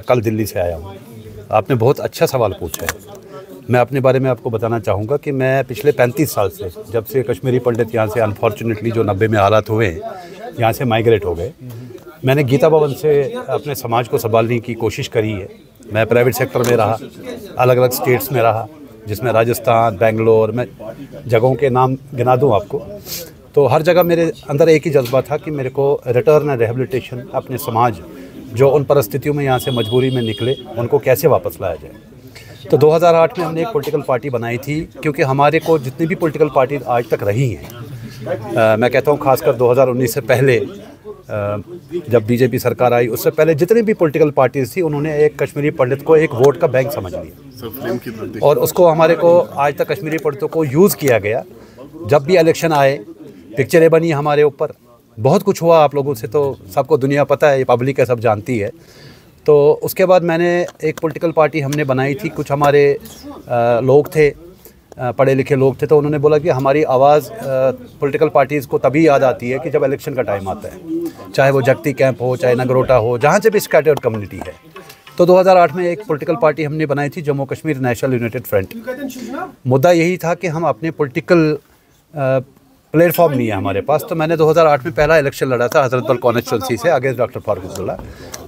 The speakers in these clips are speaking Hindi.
कल दिल्ली से आया हूँ। आपने बहुत अच्छा सवाल पूछा है। मैं अपने बारे में आपको बताना चाहूँगा कि मैं पिछले 35 साल से, जब से कश्मीरी पंडित यहाँ से अनफॉर्चुनेटली जो 90 में हालात हुए यहाँ से माइग्रेट हो गए, मैंने गीता भवन से अपने समाज को संभालने की कोशिश करी है। मैं प्राइवेट सेक्टर में रहा, अलग अलग स्टेट्स में रहा, जिसमें राजस्थान, बेंगलोर, मैं जगहों के नाम गिना दूँ आपको। तो हर जगह मेरे अंदर एक ही जज्बा था कि मेरे को रिटर्न एंड रिहेबिलिटेशन, अपने समाज जो उन परिस्थितियों में यहाँ से मजबूरी में निकले उनको कैसे वापस लाया जाए। तो 2008 में हमने एक पॉलिटिकल पार्टी बनाई थी, क्योंकि हमारे को जितनी भी पॉलिटिकल पार्टी आज तक रही हैं, मैं कहता हूँ खासकर 2019 से पहले, जब बीजेपी सरकार आई उससे पहले जितनी भी पॉलिटिकल पार्टीज थी, उन्होंने एक कश्मीरी पंडित को एक वोट का बैंक समझ लिया और उसको हमारे को आज तक कश्मीरी पंडितों को यूज़ किया गया। जब भी इलेक्शन आए पिक्चरें बनी हमारे ऊपर, बहुत कुछ हुआ। आप लोगों से तो सबको दुनिया पता है, ये पब्लिक है, सब जानती है। तो उसके बाद मैंने एक पॉलिटिकल पार्टी हमने बनाई थी। कुछ हमारे लोग थे, पढ़े लिखे लोग थे, तो उन्होंने बोला कि हमारी आवाज़ पॉलिटिकल पार्टीज़ को तभी याद आती है कि जब इलेक्शन का टाइम आता है, चाहे वो जगती कैंप हो, चाहे नगरोटा हो, जहाँ से भी स्कैटर्ड कम्युनिटी है। तो 2008 में एक पॉलिटिकल पार्टी हमने बनाई थी, Jammu Kashmir national United front. मुद्दा यही था कि हम अपने पॉलिटिकल प्लेटफॉर्म नहीं है हमारे पास। तो मैंने 2008 में पहला इलेक्शन लड़ा था हजरतबल कॉन्स्टिट्यूंसी से against doctor Farooq Abdullah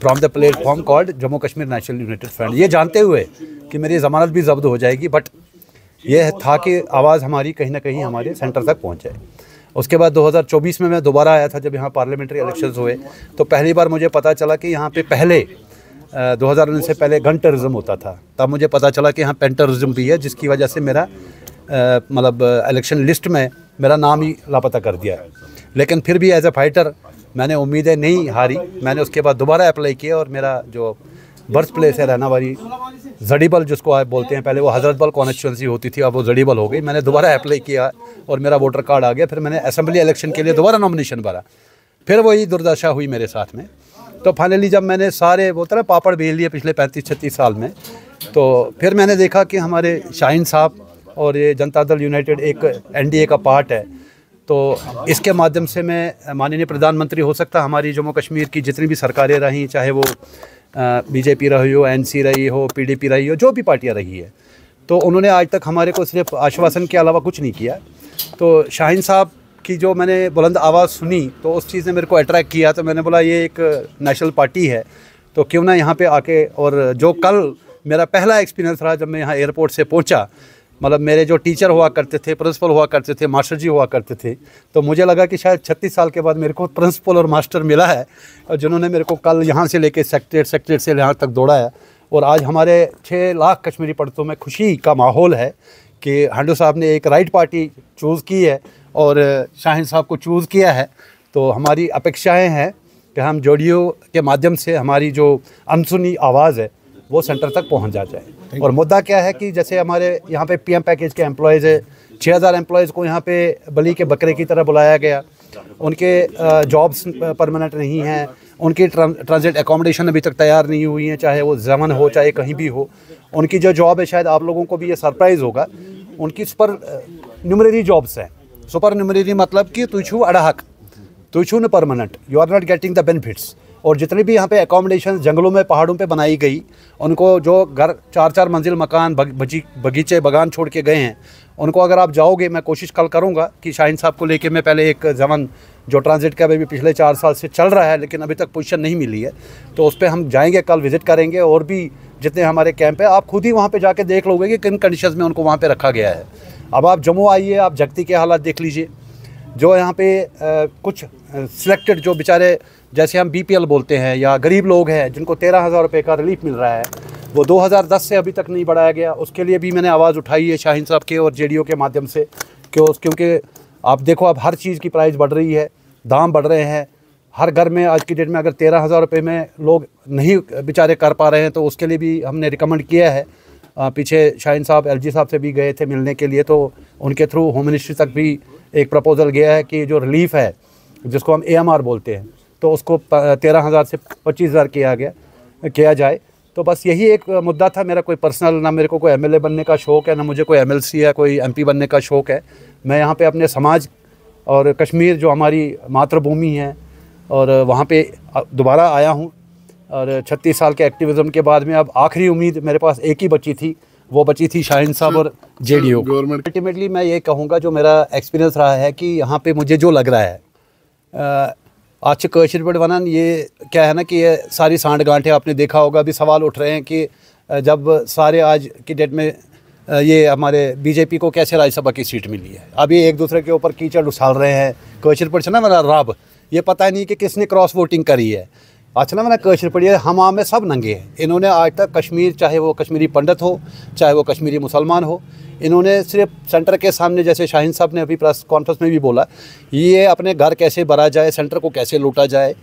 from the platform called Jammu Kashmir national United front, ये जानते हुए कि मेरी ज़मानत भी जब्त हो जाएगी, बट ये था कि आवाज़ हमारी कहीं ना कहीं हमारे सेंटर तक पहुँच जाए। उसके बाद 2024 में मैं दोबारा आया था, जब यहाँ पार्लियामेंट्री इलेक्शंस हुए, तो पहली बार मुझे पता चला कि यहाँ पे पहले 2019 से पहले गन टेररिज्म होता था। तब मुझे पता चला कि यहाँ पेन टेररिज्म भी है, जिसकी वजह से मेरा मतलब इलेक्शन लिस्ट में मेरा नाम ही लापता कर दिया। लेकिन फिर भी एज ए फाइटर मैंने उम्मीदें नहीं हारी। मैंने उसके बाद दोबारा अप्लाई किया और मेरा जो बर्थ प्लेस है रहना वाली जड़ीबल, जिसको आप बोलते हैं, पहले वो हजरतबल कॉन्स्टिट्यूंसी होती थी, अब वो जड़ीबल हो गई। मैंने दोबारा अप्लाई किया और मेरा वोटर कार्ड आ गया। फिर मैंने असेंबली इलेक्शन के लिए दोबारा नॉमिनेशन भरा, फिर वही दुर्दशा हुई मेरे साथ में। तो फाइनली जब मैंने सारे वो तरह पापड़ बेल लिए पिछले 35-36 साल में, तो फिर मैंने देखा कि हमारे शाहीन साहब और ये जनता दल यूनाइटेड एक एनडीए का पार्ट है, तो इसके माध्यम से मैं माननीय प्रधानमंत्री हो सकता। हमारी जम्मू कश्मीर की जितनी भी सरकारें रहीं, चाहे वो बीजेपी रही हो, एनसी रही हो, पीडीपी रही हो, जो भी पार्टियां रही है, तो उन्होंने आज तक हमारे को सिर्फ आश्वासन के अलावा कुछ नहीं किया। तो शाहीन साहब की जो मैंने बुलंद आवाज़ सुनी, तो उस चीज़ ने मेरे को अट्रैक्ट किया। तो मैंने बोला ये एक नेशनल पार्टी है, तो क्यों ना यहाँ पे आके, और जो कल मेरा पहला एक्सपीरियंस रहा जब मैं यहाँ एयरपोर्ट से पहुँचा, मतलब मेरे जो टीचर हुआ करते थे, प्रिंसिपल हुआ करते थे, मास्टर जी हुआ करते थे, तो मुझे लगा कि शायद 36 साल के बाद मेरे को प्रिंसिपल और मास्टर मिला है, और जिन्होंने मेरे को कल यहाँ से लेके सेक्रेटरीट से यहाँ तक दौड़ाया। और आज हमारे 6 लाख कश्मीरी पंडितों में खुशी का माहौल है कि हांडू साहब ने एक राइट पार्टी चूज़ की है और शाहीन साहब को चूज़ किया है। तो हमारी अपेक्षाएँ हैं कि हम जोड़ियों के माध्यम से हमारी जो अनसुनी आवाज़ है वो सेंटर तक पहुंच जाए। और मुद्दा क्या है कि जैसे हमारे यहाँ पे पीएम पैकेज के एम्प्लॉयज़ है, 6000 एम्प्लॉयज़ को यहाँ पे बली के बकरे की तरह बुलाया गया। उनके जॉब्स परमानेंट नहीं हैं, उनकी ट्रांजिट एकोमोडेशन अभी तक तैयार नहीं हुई है, चाहे वो जमन हो चाहे कहीं भी हो। उनकी जो जॉब है, शायद आप लोगों को भी ये सरप्राइज़ होगा, उनकी सुपर न्यूमररी जॉब्स हैं। सुपर न्यूमररी मतलब कि तुझ अड़हक, तुझ न permanent, you are not getting the benefits. और जितनी भी यहाँ पे एकोमोडेशन जंगलों में, पहाड़ों पे बनाई गई, उनको जो घर 4-4 मंजिल मकान, बगीचे, बगान छोड़ के गए हैं, उनको अगर आप जाओगे, मैं कोशिश कल करूँगा कि शाहीन साहब को लेके मैं पहले एक जमन जो ट्रांजिट का भी पिछले 4 साल से चल रहा है, लेकिन अभी तक पोजीशन नहीं मिली है, तो उस पर हम जाएंगे, कल विज़िट करेंगे। और भी जितने हमारे कैंप है, आप खुद ही वहाँ पर जाके देख लोगे कि किन कंडीशन में उनको वहाँ पर रखा गया है। अब आप जम्मू आइए, आप जगती के हालात देख लीजिए। जो यहाँ पे कुछ सिलेक्टेड जो बेचारे, जैसे हम बीपीएल बोलते हैं, या गरीब लोग हैं जिनको 13,000 रुपये का रिलीफ मिल रहा है, वो 2010 से अभी तक नहीं बढ़ाया गया। उसके लिए भी मैंने आवाज़ उठाई है शाहीन साहब के और जेडीओ के माध्यम से, क्योंकि आप देखो अब हर चीज़ की प्राइस बढ़ रही है, दाम बढ़ रहे हैं। हर घर में आज की डेट में अगर 13,000 रुपये में लोग नहीं बेचारे कर पा रहे हैं, तो उसके लिए भी हमने रिकमेंड किया है। पीछे शाहीन साहब एलजी साहब से भी गए थे मिलने के लिए, तो उनके थ्रू होम मिनिस्ट्री तक भी एक प्रपोज़ल गया है कि जो रिलीफ है, जिसको हम एएमआर बोलते हैं, तो उसको 13,000 से 25,000 किया जाए। तो बस यही एक मुद्दा था मेरा। कोई पर्सनल, ना मेरे को कोई एमएलए बनने का शौक़ है, ना मुझे कोई एमएलसी या कोई एमपी बनने का शौक़ है। मैं यहाँ पे अपने समाज और कश्मीर जो हमारी मातृभूमि है, और वहाँ पे दोबारा आया हूँ और 36 साल के एक्टिविज़म के बाद में अब आखिरी उम्मीद मेरे पास एक ही बची थी, वो बची थी शाहीन साहब और जेडीयू गवर्नमेंट। अल्टीमेटली मैं ये कहूँगा, जो मेरा एक्सपीरियंस रहा है कि यहाँ पे मुझे जो लग रहा है आज कशर पे वनान, ये क्या है ना कि ये सारी सांठ गांठ है। आपने देखा होगा, अभी सवाल उठ रहे हैं कि जब सारे आज की डेट में ये हमारे बीजेपी को कैसे राज्यसभा की सीट मिली है। अभी एक दूसरे के ऊपर कीचड़ उछाल रहे हैं। कशर पर ना मेरा रब, ये पता नहीं कि किसने क्रॉस वोटिंग करी है। अच्छा ना, मैंने कशर पढ़ी है, हम आम में सब नंगे हैं। इन्होंने आज तक कश्मीर, चाहे वो कश्मीरी पंडित हो, चाहे वो कश्मीरी मुसलमान हो, इन्होंने सिर्फ सेंटर के सामने, जैसे शाहीन साहब ने अभी प्रेस कॉन्फ्रेंस में भी बोला, ये अपने घर कैसे भरा जाए, सेंटर को कैसे लूटा जाए।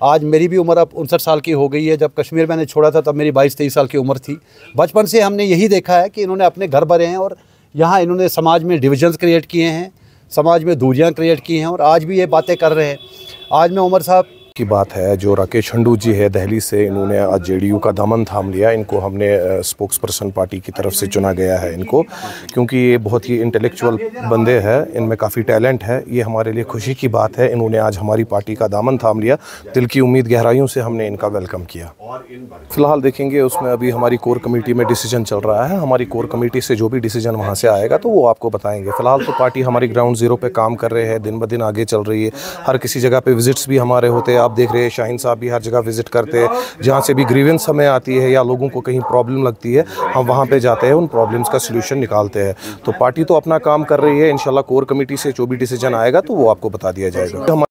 आज मेरी भी उम्र अब 59 साल की हो गई है। जब कश्मीर मैंने छोड़ा था तब मेरी 22-23 साल की उम्र थी। बचपन से हमने यही देखा है कि इन्होंने अपने घर भरे हैं और यहाँ इन्होंने समाज में डिविजन्स क्रिएट किए हैं, समाज में दूरियाँ क्रिएट की हैं और आज भी ये बातें कर रहे हैं। आज मैं उमर साहब की बात है, जो राकेश हंडू जी है दिल्ली से, इन्होंने आज जेडीयू का दामन थाम लिया। इनको हमने स्पोक्स पर्सन पार्टी की तरफ से चुना गया है इनको, क्योंकि ये बहुत ही इंटेलेक्चुअल बंदे हैं, इनमें काफ़ी टैलेंट है। ये हमारे लिए खुशी की बात है, इन्होंने आज हमारी पार्टी का दामन थाम लिया। दिल की उम्मीद गहराइयों से हमने इनका वेलकम किया। फ़िलहाल देखेंगे, उसमें अभी हमारी कोर कमेटी में डिसीजन चल रहा है। हमारी कोर कमेटी से जो भी डिसीजन वहाँ से आएगा तो वो आपको बताएंगे। फ़िलहाल तो पार्टी हमारी ग्राउंड ज़ीरो पे काम कर रहे हैं, दिन ब दिन आगे चल रही है। हर किसी जगह पे विजिट्स भी हमारे होते हैं, आप देख रहे हैं शाहीन साहब भी हर जगह विजिट करते हैं। जहाँ से भी ग्रीवेंस हमें आती है या लोगों को कहीं प्रॉब्लम लगती है, हम वहाँ पे जाते हैं, उन प्रॉब्लम्स का सलूशन निकालते हैं। तो पार्टी तो अपना काम कर रही है। इंशाल्लाह कोर कमेटी से जो भी डिसीजन आएगा तो वो आपको बता दिया जाएगा।